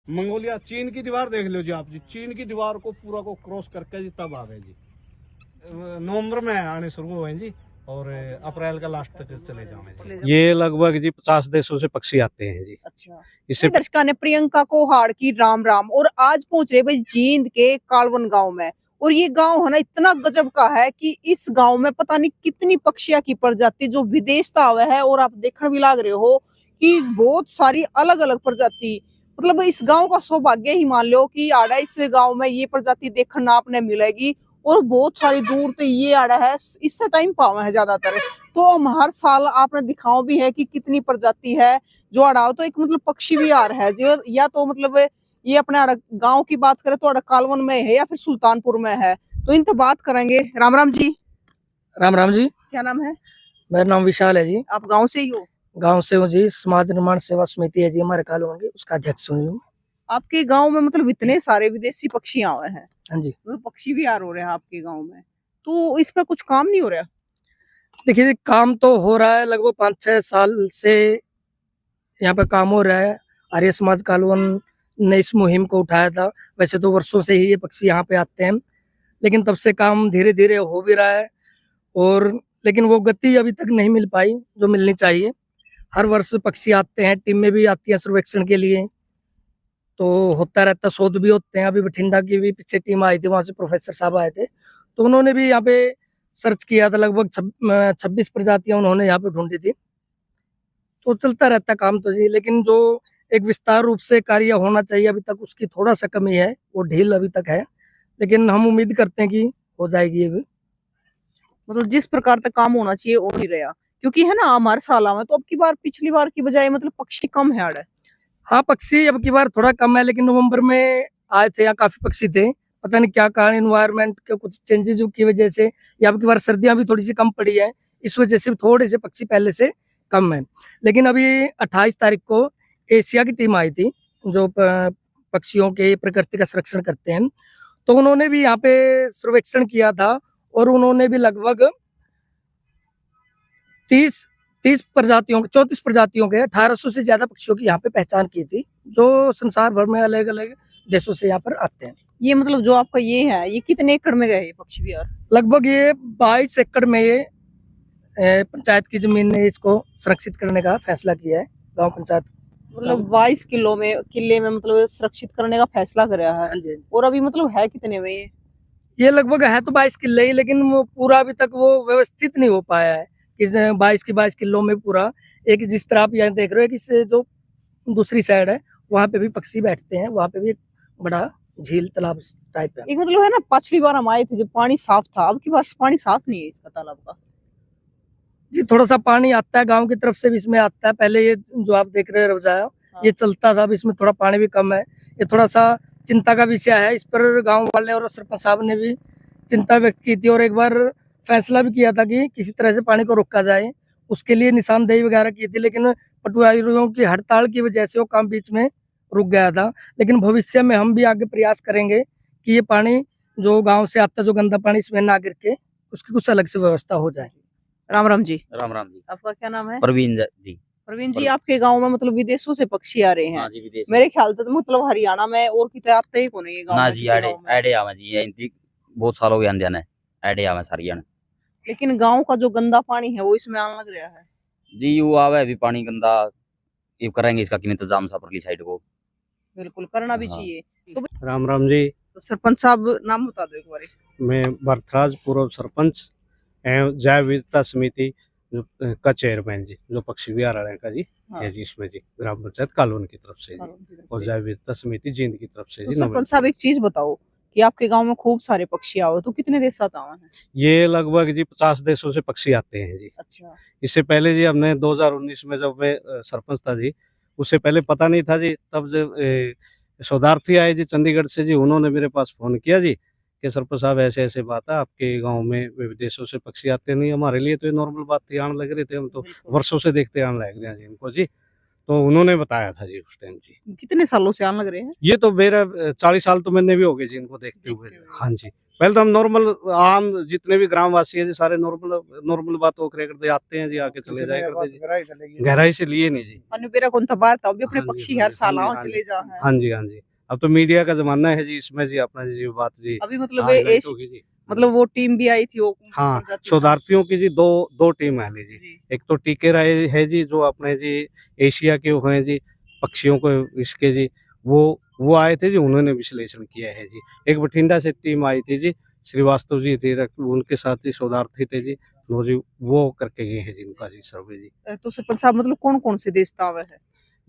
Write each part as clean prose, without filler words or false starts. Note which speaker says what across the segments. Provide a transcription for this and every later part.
Speaker 1: Mongolia चीन की दीवार देख लो जी आप जी, चीन की दीवार को पूरा को क्रॉस करके जी तब आ गए जी। नवंबर में आने शुरू हुए जी और अप्रैल का लास्ट तक चले जाएंगे जी। ये लगभग जी 50 देशों से पक्षी आते हैं जी।
Speaker 2: अच्छा,
Speaker 1: इससे
Speaker 2: दर्शकों ने प्रियंका को हाड़ की राम राम और आज पहुंच रहे भाई जींद के कालवन गांव में। और ये गांव है ना इतना गजब का है कि इस गांव में पता नहीं कितनी पक्षियों की प्रजाति जो विदेशता हुआ है। और आप देखने भी लाग रहे हो कि बहुत सारी अलग अलग प्रजाति, मतलब इस गांव का सौभाग्य ही मान लो कि आड़ा इस गांव में ये प्रजाति देखना आपने मिलेगी। और बहुत सारी दूर तो ये आड़ा है इस टाइम पावा है ज्यादातर। तो हम हर साल आपने दिखाओ भी है कि कितनी प्रजाति है जो अड़ाओ। तो एक मतलब पक्षी विहार है जो या तो मतलब ये अपने गांव की बात करें तो अड़ा कालवन में है या फिर सुल्तानपुर में है। तो इनसे बात करेंगे। राम राम जी।
Speaker 3: राम राम जी।
Speaker 2: क्या नाम है?
Speaker 3: मेरा नाम विशाल है जी।
Speaker 2: आप गांव से ही हो?
Speaker 3: गांव से हूँ जी। समाज निर्माण सेवा समिति है जी हमारे कालवन की, उसका अध्यक्ष हूँ।
Speaker 2: आपके गांव में मतलब इतने सारे विदेशी पक्षी आए हैं।
Speaker 3: हाँ जी,
Speaker 2: मतलब पक्षी विहार हो रहे हैं आपके गांव में, तो इस पे कुछ काम नहीं हो रहा?
Speaker 3: देखिए जी, काम तो हो रहा है। लगभग 5-6 साल से यहाँ पे काम हो रहा है। आर्य समाज कालवन ने इस मुहिम को उठाया था। वैसे तो वर्षों से ही ये पक्षी यहाँ पे आते हैं, लेकिन तब से काम धीरे धीरे हो भी रहा है। और लेकिन वो गति अभी तक नहीं मिल पाई जो मिलनी चाहिए। हर वर्ष पक्षी आते हैं, टीमें भी आती हैं सर्वेक्षण के लिए, तो होता रहता, शोध भी होते हैं। अभी बठिंडा की भी पीछे टीम आई थी, वहां से प्रोफेसर साहब आए थे, तो उन्होंने भी यहाँ पे सर्च किया था। लगभग 26 प्रजातियां उन्होंने यहाँ पे ढूंढी थी। तो चलता रहता काम तो जी, लेकिन जो एक विस्तार रूप से कार्य होना चाहिए अभी तक उसकी थोड़ा सा कमी है, वो ढील अभी तक है। लेकिन हम उम्मीद करते हैं कि हो जाएगी ये भी।
Speaker 2: मतलब जिस प्रकार का काम होना चाहिए वो नहीं रहा, क्योंकि है ना हमारे साल में तो अब की बार पिछली बार की बजाय मतलब पक्षी कम है आड़े।
Speaker 3: हाँ, पक्षी अब की बार थोड़ा कम है, लेकिन नवंबर में आए थे यहाँ काफी पक्षी थे। पता नहीं क्या कारण, एनवायरनमेंट के कुछ चेंजेस की वजह से, या अब की बार सर्दियां भी थोड़ी सी कम पड़ी है, इस वजह से थोड़े से पक्षी पहले से कम है। लेकिन अभी 28 तारीख को एशिया की टीम आई थी जो पक्षियों के प्रकृति का संरक्षण करते हैं, तो उन्होंने भी यहाँ पे सर्वेक्षण किया था। और उन्होंने भी लगभग 30 प्रजातियों, 34 प्रजातियों के 1800 से ज्यादा पक्षियों की यहाँ पे पहचान की थी, जो संसार भर में अलग अलग देशों से यहाँ पर आते हैं।
Speaker 2: ये मतलब जो आपका ये है, ये कितने एकड़ में गए पक्षी विहार?
Speaker 3: लगभग ये 22 एकड़ में ये पंचायत की जमीन ने इसको सुरक्षित करने का फैसला किया है, गांव पंचायत।
Speaker 2: मतलब 22 किले में मतलब सुरक्षित करने का फैसला कराया है।
Speaker 3: हाँ जी।
Speaker 2: और अभी मतलब है कितने में
Speaker 3: ये लगभग है तो 22 किले ही, लेकिन वो पूरा अभी तक वो व्यवस्थित नहीं हो पाया है कि 22 किलों में पूरा एक, जिस तरह आप यहाँ देख रहे हो कि जो दूसरी साइड है वहाँ पे भी पक्षी बैठते हैं, वहाँ पे भी एक बड़ा झील तालाब टाइप है।
Speaker 2: एक मतलब है ना, पिछली बार हम आए थे जब पानी साफ था, अब की बार पानी साफ नहीं है इसका तालाब का।
Speaker 3: जी, थोड़ा सा पानी आता है गांव की तरफ से भी इसमें आता है। पहले ये जो आप देख रहे हैं रवजाया,
Speaker 2: हाँ।
Speaker 3: ये चलता था, अब इसमें थोड़ा पानी भी कम है। ये थोड़ा सा चिंता का विषय है। इस पर गांव वाले और सरपंच साहब ने भी चिंता व्यक्त की थी और एक बार फैसला भी किया था कि किसी तरह से पानी को रोका जाए। उसके लिए निशानदेही वगैरह की थी, लेकिन पटवारियों की हड़ताल की वजह से वो काम बीच में रुक गया था। लेकिन भविष्य में हम भी आगे प्रयास करेंगे कि ये पानी जो गाँव से आता है, जो गंदा पानी, इसमें ना गिर के उसकी कुछ अलग से व्यवस्था हो जाए।
Speaker 2: राम राम जी।
Speaker 4: राम राम जी।
Speaker 2: आपका क्या नाम है?
Speaker 4: प्रवीण जी।
Speaker 2: प्रवीण जी, आपके गांव में मतलब विदेशों से पक्षी आ रहे हैं?
Speaker 4: हाँ जी, विदेश
Speaker 2: मेरे ख्याल से तो मतलब हरियाणा में और कितने आते ही को नहीं है गांव
Speaker 4: ना
Speaker 2: में,
Speaker 4: जी।
Speaker 2: किसी गांव में।
Speaker 4: एडे आवे जी, इनकी बहुत सालों के अंदर है एडे आवे सारी जन।
Speaker 2: लेकिन गांव का जो गंदा पानी है वो इसमें आने लग रहा है
Speaker 4: जी। वो आवे अभी पानी गंदा, ये करेंगे इसका किन इंतजाम सा परली साइड को।
Speaker 2: बिल्कुल करना भी
Speaker 4: हाँ।
Speaker 2: चाहिए। तो
Speaker 1: राम राम जी।
Speaker 2: सरपंच साहब नाम बता दो एक बार।
Speaker 1: मैं भरतराज पूर्व सरपंच एवं जैव विविधता समिति का चेयरमैन जी, जो पक्षी विहार वाले का जी।
Speaker 2: हाँ।
Speaker 1: है जी, इसमें जी ग्राम पंचायत कालवन की तरफ से जी और जैव विविधता समिति जींद की तरफ से
Speaker 2: तो
Speaker 1: जी।
Speaker 2: सरपंच साहब एक चीज बताओ कि आपके गांव में खूब सारे पक्षी आओ, तो कितने देश आते हैं?
Speaker 1: ये लगभग जी 50 देशों से पक्षी आते हैं जी।
Speaker 2: अच्छा।
Speaker 1: इससे पहले जी हमने 2019 में जब मैं सरपंच था जी, उससे पहले पता नहीं था जी। तब जब शोधार्थी आए जी चंडीगढ़ से जी, उन्होंने मेरे पास फोन किया जी कि सरपंच साहब ऐसे ऐसे बात है, आपके गांव में विदेशों से पक्षी आते नहीं। हमारे लिए तो ये नॉर्मल बात थी, आने लग रहे थे हम तो वर्षों से देखते आने लग रहे हैं जी इनको जी। तो उन्होंने बताया था जी उस टाइम जी।
Speaker 2: कितने सालों से आने लग रहे हैं?
Speaker 1: ये तो मेरा 40 साल तो मैंने भी हो गए जी इनको देखते हुए।
Speaker 2: देखते हुए।
Speaker 1: हाँ जी। पहले तो हम नॉर्मल आम जितने भी ग्रामवासी हैं जी सारे नॉर्मल नॉर्मल बात वो करे करते आते हैं जी, आके चले जाया करते जी। गहराई से लिए नहीं जी।
Speaker 2: मनु बेरा कौन था बाहर था अभी अपने
Speaker 1: हाँ जी,
Speaker 2: पक्षी
Speaker 1: हाँ
Speaker 2: हर
Speaker 1: जी,
Speaker 2: साल
Speaker 1: हाँ जी,
Speaker 2: आओ
Speaker 1: हाँ
Speaker 2: चले
Speaker 1: जी।
Speaker 2: जा है।
Speaker 1: हाँ जी, हाँ जी। अब तो मीडिया का ज़माना है जी, इसमें जी अपना जी बात जी
Speaker 2: अभी मतलब
Speaker 1: हाइलाइट होगी जी।
Speaker 2: मतलब वो टीम भी आई थी वो
Speaker 1: हाँ,
Speaker 2: प्रजाति
Speaker 1: शोधार्थियों की जी 2 टीम है जी।
Speaker 2: जी।
Speaker 1: एक तो टीके राय है जी जो अपने जी एशिया के वो हैं जी पक्षियों को इसके जी वो आए थे जी, उन्होंने विश्लेषण किया है जी। एक बठिंडा से टीम आई थी जी, श्रीवास्तव जी थे उनके साथ जी शोधार्थी थे जी, वो जी वो करके गए हैं जी उनका जी सर्वे जी।
Speaker 2: तो सरपंच साहब मतलब कौन-कौन से देश था वह है?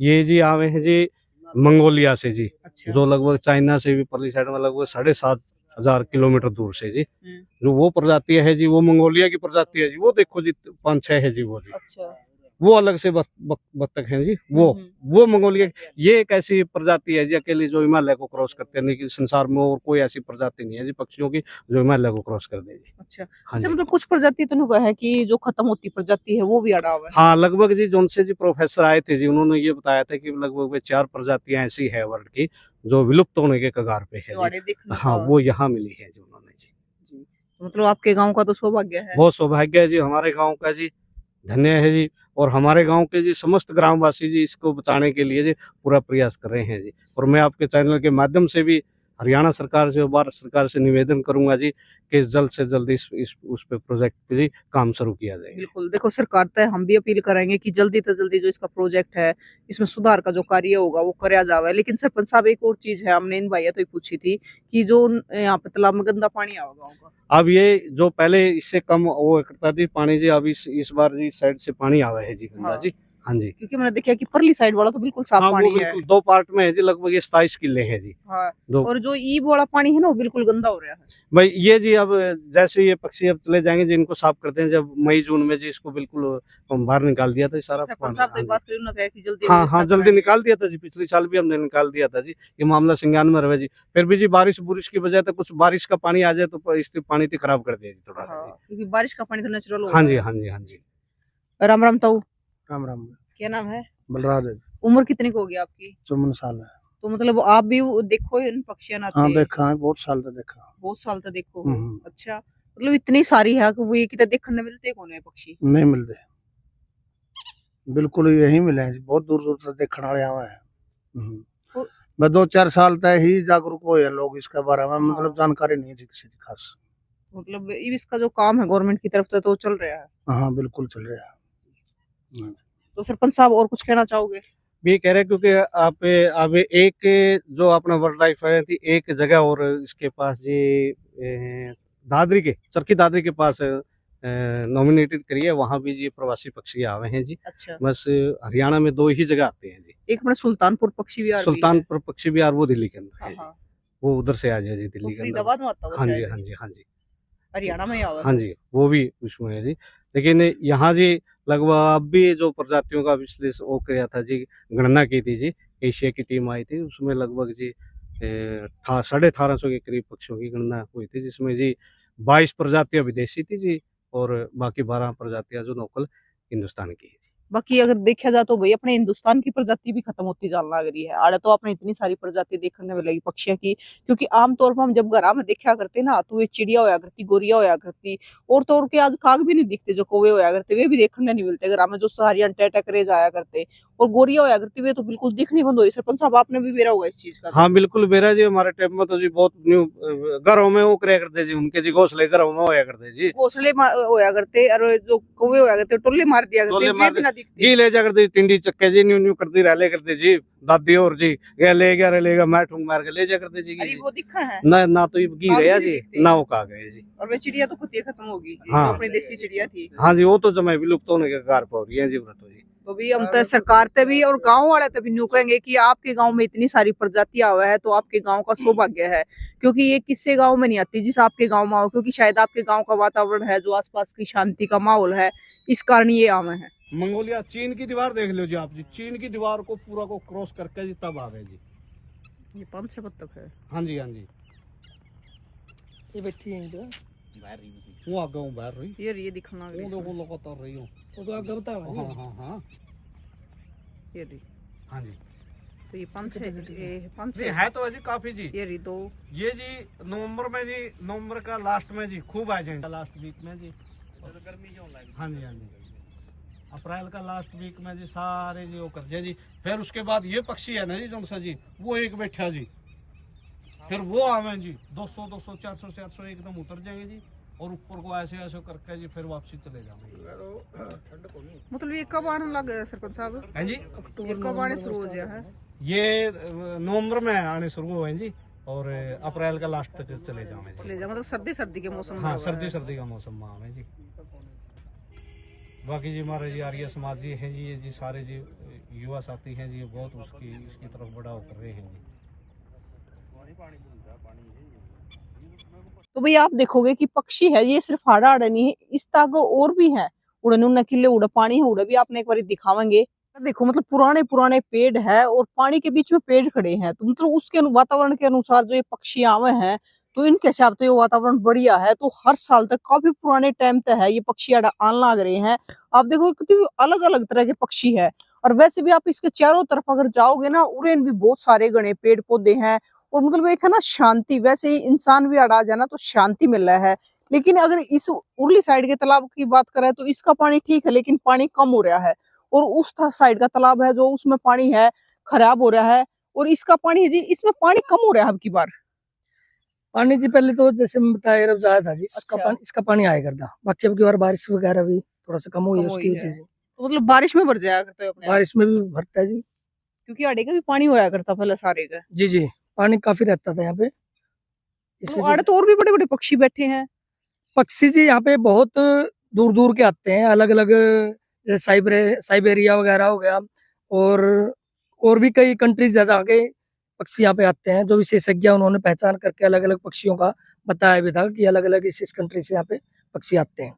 Speaker 1: ये जी आवे हैं जी मंगोलिया से जी,
Speaker 2: अच्छा।
Speaker 1: जो लगभग चाइना से भी परली साइड में लगभग 7,500 किलोमीटर दूर से जी।
Speaker 2: हुँ।
Speaker 1: जो वो प्रजाति है जी, वो मंगोलिया की प्रजाति है जी, वो देखो जी 5-6 है जी वो जी।
Speaker 2: अच्छा।
Speaker 1: वो अलग से बत्तख हैं जी,
Speaker 2: हुँ।
Speaker 1: वो मंगोलिया ये एक ऐसी प्रजाति है जी अकेली जो हिमालय को क्रॉस करते हैं, नहीं कि संसार में और कोई ऐसी प्रजाति नहीं है जी पक्षियों की जो हिमालय को क्रॉस कर दे जी।
Speaker 2: अच्छा।
Speaker 1: हाँ
Speaker 2: अच्छा
Speaker 1: जी।
Speaker 2: मतलब कुछ प्रजाति तो नुका है कि जो खत्म होती प्रजाति है वो भी अड़ा हुआ है।
Speaker 1: हाँ, लगभग जी जो उनसे जी प्रोफेसर आए थे जी, उन्होंने ये बताया था कि लगभग वे 4 प्रजातियाँ ऐसी है वर्ल्ड की, जो विलुप्त होने के कगार पे है
Speaker 2: जो
Speaker 1: जी।
Speaker 2: आड़े देखने
Speaker 1: हाँ,
Speaker 2: का
Speaker 1: वो यहाँ मिली है जी उन्होंने जी।
Speaker 2: जी। मतलब आपके गाँव का तो सौभाग्य है।
Speaker 1: बहुत सौभाग्य है जी हमारे गाँव का जी, धन्य है जी और हमारे गाँव के जी समस्त ग्रामवासी जी इसको बचाने के लिए जी पूरा प्रयास कर रहे हैं जी। और मैं आपके चैनल के माध्यम से भी हरियाणा सरकार से और भारत सरकार से निवेदन करूँगा जी कि जल्द से जल्द इस उस पे प्रोजेक्ट पे जी काम शुरू किया जाए।
Speaker 2: बिल्कुल, देखो सरकार तय हम भी अपील करेंगे कि जल्दी से जल्दी जो इसका प्रोजेक्ट है, इसमें सुधार का जो कार्य होगा वो करा जावे। लेकिन सरपंच साहब एक और चीज़ है हमने इन भैया तो ही पूछी थी कि जो यहाँ पे तालाब में गंदा पानी आवा गाँव का।
Speaker 1: अब ये जो पहले इससे कम वो करता थी पानी जी, अब इस बार जी साइड से पानी आवा है जी गंदा
Speaker 2: हाँ।
Speaker 1: जी। हाँ जी।
Speaker 2: क्योंकि मैंने देखा कि परली साइड वाला तो बिल्कुल साफ
Speaker 1: हाँ, वो
Speaker 2: पानी है।
Speaker 1: बिल्कुल 2 पार्ट में है जी, लगभग ये 27 किले हैं जी।
Speaker 2: हाँ,
Speaker 1: 2
Speaker 2: और जो ई वाला पानी है ना वो बिल्कुल गंदा हो रहा है।
Speaker 1: भाई ये जी अब जैसे ये पक्षी अब चले जाएँगे जी इनको साफ करते हैं, जब मई-जून में जी इसको बिल्कुल बाहर निकाल दिया था ये सारा
Speaker 2: सरपंच
Speaker 1: पानी।
Speaker 2: साहब तो
Speaker 1: हाँ
Speaker 2: एक
Speaker 1: जी।
Speaker 2: बार फिर उन्होंने कहा कि जल्दी
Speaker 1: हाँ,
Speaker 2: व्यवस्था
Speaker 1: हाँ, जल्दी
Speaker 2: कराएंगे।
Speaker 1: निकाल दिया था जी, पिछले साल भी हमने निकाल दिया था जी, ये मामला संज्ञान में रहे जी। फिर भी जी बारिश-बुरिश की वजह से कुछ बारिश का पानी आ जाए तो इस पानी तो खराब कर दिया जी थोड़ा सा जी।
Speaker 2: हाँ, क्योंकि बारिश का पानी तो नेचुरल
Speaker 1: हाँ
Speaker 2: होता
Speaker 1: जी,
Speaker 2: है।
Speaker 1: हाँ जी, हाँ जी।
Speaker 2: राम राम ताऊ,
Speaker 5: राम राम।
Speaker 2: क्या नाम है?
Speaker 5: बलराज है,
Speaker 2: उम्र कितनी की होगी आपकी?
Speaker 5: 54 साल है।
Speaker 2: तो मतलब आप भी देखो इन पक्षियां
Speaker 5: हाँ
Speaker 2: नाते
Speaker 5: देखा है, बहुत साल तक देखा।
Speaker 2: बहुत साल तक देखो हो।
Speaker 5: हम्म।
Speaker 2: अच्छा मतलब इतनी सारी है कि वो ये कितने देखने मिलते कौन है पक्षी?
Speaker 5: नहीं मिलते, बिल्कुल यही मिले हैं, बहुत दूर दूर तक देखने वाले आवे हैं।
Speaker 2: तो-
Speaker 5: बस 2-4 साल तक ही जागरूक हुए हैं लोग इसके बारे में,
Speaker 2: हाँ।
Speaker 5: मतलब जानकारी नहीं थी किसी की खास।
Speaker 2: मतलब इसका जो काम है गवर्नमेंट की तरफ से तो चल रहा है।
Speaker 5: हाँ बिल्कुल चल रहा है।
Speaker 2: तो सरपंच साहब और कुछ कहना चाहोगे?
Speaker 1: ये कह रहे हैं क्योंकि आप अब एक जो अपना वर्ल्ड लाइफ है थी एक जगह और इसके पास जी दादरी के चरखी दादरी के पास नॉमिनेटेड करी है, वहाँ भी जी प्रवासी पक्षी आवे हैं जी।
Speaker 2: अच्छा
Speaker 1: बस हरियाणा में 2 ही जगह आते हैं जी।
Speaker 2: एक अपना सुल्तानपुर पक्षी विहार भी है।
Speaker 1: सुल्तानपुर पक्षी विहार वो दिल्ली के अंदर
Speaker 2: हाँ,
Speaker 1: है जी।
Speaker 2: हाँ।
Speaker 1: वो उधर से आ जाए जी
Speaker 2: तो
Speaker 1: दिल्ली के अंदर।
Speaker 2: फरीदाबाद में आता
Speaker 1: हाँ
Speaker 2: है
Speaker 1: जी,
Speaker 2: शायद।
Speaker 1: हाँ जी, हाँ जी।
Speaker 2: हरियाणा में ही आवा
Speaker 1: हाँ जी, वो भी उसमें है जी। लेकिन यहाँ जी लगभग अब भी जो प्रजातियों का विश्लेषण वो किया था जी, गणना की थी जी, एशिया की टीम आई थी, उसमें लगभग जी 1850 के करीब पक्षियों की गणना हुई थी, जिसमें जी 22 प्रजातियाँ विदेशी थी जी और बाकी 12 प्रजातियाँ जो लोकल हिंदुस्तान की थी।
Speaker 2: बाकी अगर देखा जाए तो भाई अपने हिंदुस्तान की प्रजाति भी खत्म होती जाने लग रही है। आड़े तो आपने इतनी सारी प्रजाति देखने में लगी पक्षियों की, क्योंकि आमतौर पर हम जब घर में देखा करते ना तो ये चिड़िया होया करती, गोरिया होया करती, और तो और के आज काग भी नहीं दिखते, जो कौवे होया करते वे भी देखने नहीं मिलते घर में, जो सारी अंटे टकरे जाया करते, और गोरिया होया करती वे तो बिल्कुल दिखनी बंद हो रही। सरपंच साहब आपने भी बेरा होगा इस चीज का?
Speaker 1: हाँ, बिल्कुल बेरा जी हमारे टाइम में तो जी बहुत न्यू घरों में वो करे करते जी, उनके जी घोंसले घरों में होया करते जी।
Speaker 2: घोंसले होया करते और जो कौवे होया करते टोले मार दिया करते,
Speaker 1: टोले
Speaker 2: वे
Speaker 1: मार
Speaker 2: भी ना दिखते।
Speaker 1: घी ले जा करते टिंडी चक्के जी न्यू न्यू करती रहले करते जी, दादी और जी ये ले गया रे लेगा मैं ठूंग मार के ले जा करते जी।
Speaker 2: अरे वो दिखा है
Speaker 1: ना तो ये घी
Speaker 2: काग
Speaker 1: गया
Speaker 2: भी
Speaker 1: जी,
Speaker 2: दिखते।
Speaker 1: ना वो का गए जी।
Speaker 2: और वे चिड़िया तो कुतिया खत्म होगी
Speaker 1: हाँ।
Speaker 2: जो अपनी देसी चिड़िया थी।
Speaker 1: हाँ जी, वो तो जमे विलुप्त होने के कगार पर हो रही है जी व्रत जी।
Speaker 2: तो भी हम तो सरकार ते भी और गांव वाले ते भी न्यू कहेंगे कि आपके गांव में इतनी सारी प्रजातियां आवा है तो आपके गांव का सौभाग्य है, क्योंकि ये किससे गांव में नहीं आती जिस आपके गांव में आओ, क्योंकि शायद आपके गांव का वातावरण है, जो आसपास की शांति का माहौल है, इस कारण ये आवे हैं।
Speaker 1: मंगोलिया चीन की दीवार देख लो जी आप जी, चीन की दीवार को पूरा को क्रॉस करके जी तब आ गए जी।
Speaker 2: ये 5-6 बत्तख है।
Speaker 1: हाँ जी, हाँ जी।
Speaker 3: ये बैठी है इधर।
Speaker 1: वो आ गऊं बाहर रही।
Speaker 2: ये दिखाना
Speaker 1: वो देखो लगातार रही हूँ।
Speaker 3: वो तो आप बताओ
Speaker 1: हाँ हाँ हाँ।
Speaker 2: ये
Speaker 1: हाँ जी
Speaker 2: तो ये पाँच छः
Speaker 1: नहीं है तो है जी काफी जी।
Speaker 2: ये रही दो।
Speaker 1: ये जी नवंबर में जी, नवंबर का लास्ट में जी खूब आ जाएंगे, लास्ट वीक में जी। गर्मी जो हाँ जी हाँ जी, अप्रैल का लास्ट वीक में जी सारे जी वो कर जाए जी। फिर उसके बाद ये पक्षी है ना जी जो सा जी वो एक बैठा जी, फिर वो आवे जी 200 200 400 400 एकदम उतर जाएंगे जी, और ऊपर को ऐसे ऐसे करके जी फिर वापसी चले जाएंगे।
Speaker 2: मतलब ये कब आने लग गया सरपंच साहब?
Speaker 1: हैं जी
Speaker 2: ये कब आने शुरू हो गया है?
Speaker 1: ये नवंबर में आने शुरू हुए जी, और अप्रैल का लास्ट तक चले जाएंगे जी।
Speaker 2: ले जा मतलब सर्दी सर्दी के मौसम में
Speaker 1: हाँ
Speaker 2: हुआ
Speaker 1: सर्दी
Speaker 2: है।
Speaker 1: सर्दी का मौसम में आवे जी। बाकी जी हमारे जी आर्य समाज जी हैं जी, ये जी सारे जी युवा साथी हैं जी, बहुत उसकी इसकी तरफ बढ़ाव कर रहे हैं जी।
Speaker 2: तो भाई आप देखोगे कि पक्षी है ये सिर्फ हाड़ा हाड़ा नहीं है, इस तक और भी है। उड़न उड़ने किले उड़ा पानी है उड़ा भी आपने एक बार दिखावेंगे। देखो मतलब पुराने पुराने पेड़ है और पानी के बीच में पेड़ खड़े हैं, तो मतलब उसके वातावरण के अनुसार जो ये पक्षी आवे हैं तो इनके हिसाब से ये वातावरण बढ़िया है। तो हर साल तक काफी पुराने टाइम तक है ये पक्षी आने लग रहे हैं। आप देखो कितनी अलग अलग तरह के पक्षी है, और वैसे भी आप इसके चारों तरफ अगर जाओगे ना उड़ेन भी बहुत सारे घने पेड़ पौधे हैं। और मतलब एक है ना शांति, वैसे ही इंसान भी अड़ा जाए ना तो शांति मिल रहा है। लेकिन अगर इस उरली साइड के तालाब की बात करें तो इसका पानी ठीक है लेकिन पानी कम हो रहा है, और उस साइड का तालाब है जो उसमें पानी है खराब हो रहा है, और इसका पानी है जी इसमें पानी कम हो रहा है अब की बार।
Speaker 3: पानी जी पहले तो जैसे मैं बताया अरब ज्यादा था जी,
Speaker 2: अच्छा।
Speaker 3: इसका पानी आया करता, बाकी अब की बार बारिश वगैरह भी थोड़ा सा कम हुई है
Speaker 2: कम
Speaker 3: उसकी
Speaker 2: हुई
Speaker 3: वजह
Speaker 2: है।
Speaker 3: से।
Speaker 2: तो मतलब बारिश में भर जाया करते हो अपने आप?
Speaker 3: बारिश में भी भरता है जी।
Speaker 2: क्योंकि आड़े का भी पानी होया करता पहले सारे का।
Speaker 3: जी जी, पानी काफी रहता था यहाँ पे, इस
Speaker 2: तो
Speaker 3: वजह
Speaker 2: आड़े
Speaker 3: से।
Speaker 2: तो और भी बड़े बड़े पक्षी बैठे हैं।
Speaker 3: पक्षी जी यहाँ पे बहुत दूर दूर के आते हैं, अलग अलग, जैसे साइबेरिया वगैरह हो गया, और भी कई कंट्रीज जहाँ के पक्षी यहाँ पे आते हैं। जो विशेषज्ञ उन्होंने पहचान करके अलग अलग पक्षियों का बताया भी था कि अलग अलग इस कंट्री से यहाँ पे पक्षी आते हैं।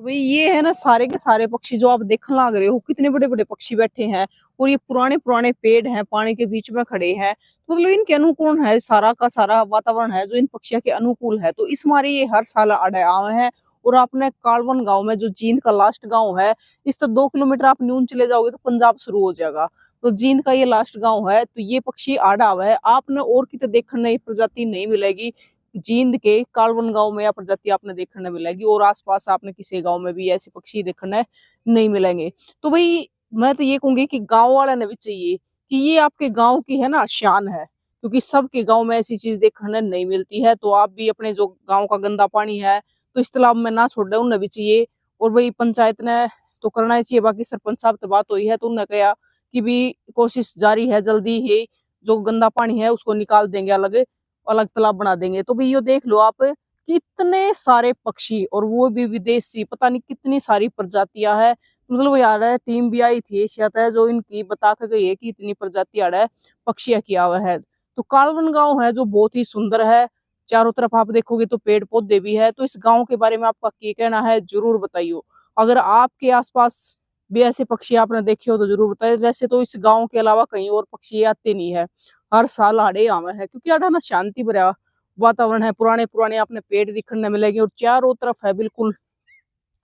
Speaker 2: तो भाई ये है ना सारे के सारे पक्षी जो आप देखने लग रहे हो, कितने बड़े बड़े पक्षी बैठे हैं, और ये पुराने पुराने पेड़ हैं पानी के बीच में खड़े हैं। तो मतलब इनके अनुकूल है, सारा का सारा वातावरण है जो इन पक्षियों के अनुकूल है। तो इस मारे ये हर साल आड़े आए हैं। और आपने कालवन गांव में जो जींद का लास्ट गांव है, इस तो 2 किलोमीटर आप न्यून चले जाओगे तो पंजाब शुरू हो जाएगा। तो जींद का ये लास्ट गांव है, तो ये पक्षी आड़ा हुआ है। आपने और कितने देखने ये प्रजाति नहीं मिलेगी, जींद के कालवन गांव में यह प्रजाति आपने देखने मिलेगी, और आसपास आपने किसी गांव में भी ऐसे पक्षी देखने नहीं मिलेंगे। तो भाई मैं तो ये कहूंगी कि गांव वाले ने भी चाहिए कि ये आपके गांव की है ना शान है, क्योंकि सबके गांव में ऐसी चीज देखने नहीं मिलती है। तो आप भी अपने जो गांव का गंदा पानी है तो इस तालाब में ना छोड़ दे, उन्हें भी चाहिए। और भाई पंचायत ने तो करना ही चाहिए। बाकी सरपंच साहब से बात हुई है तो उन्होंने कहा कि भी कोशिश जारी है, जल्दी ही जो गंदा पानी है उसको निकाल देंगे, अलग अलग तालाब बना देंगे। तो भाई ये देख लो आप कि इतने सारे पक्षी, और वो भी विदेशी, पता नहीं कितनी सारी प्रजातियां है। मतलब यार है टीम भी आई थी एशिया तक जो इनकी बता कर गई है कि इतनी प्रजाति आड़ा है पक्षियां किया हुआ है। तो कालवन गांव है जो बहुत ही सुंदर है, चारों तरफ आप देखोगे तो पेड़ पौधे भी है। तो इस गांव के बारे में आपका क्या कहना है जरूर बताइए। अगर आपके आसपास भी ऐसे पक्षी आपने देखे हो तो जरूर बताइए। वैसे तो इस गांव के अलावा कहीं और पक्षी आते नहीं है, हर साल आड़े आवे है, क्योंकि आड़ा ना शांति भरा वातावरण है, पुराने पुराने आपने पेड़ दिखने मिलेंगे और चारों तरफ है बिल्कुल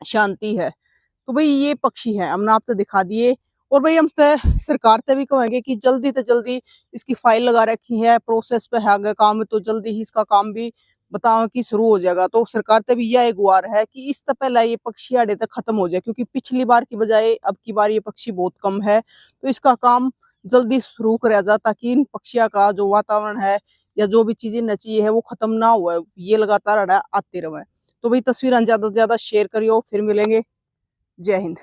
Speaker 2: शांति है। तो भाई ये पक्षी है हमने आपसे दिखा दिए। और भाई हम सरकार से भी कहेंगे कि जल्दी से जल्दी इसकी फाइल लगा रखी है, प्रोसेस पे है आगे काम, तो जल्दी ही इसका काम भी बताओ कि शुरू हो जाएगा। तो सरकार से भी यह गुहार है कि इस पहले ये पक्षी आड़े तक खत्म हो जाए, क्योंकि पिछली बार की बजाय अब की बार ये पक्षी बहुत कम है। तो इसका काम जल्दी शुरू करा जाए ताकि इन पक्षियों का जो वातावरण है या जो भी चीजें नची है वो खत्म ना हुआ, ये लगातार आते रहे। तो भाई तस्वीरें ज्यादा से ज्यादा शेयर करियो, फिर मिलेंगे। जय हिंद।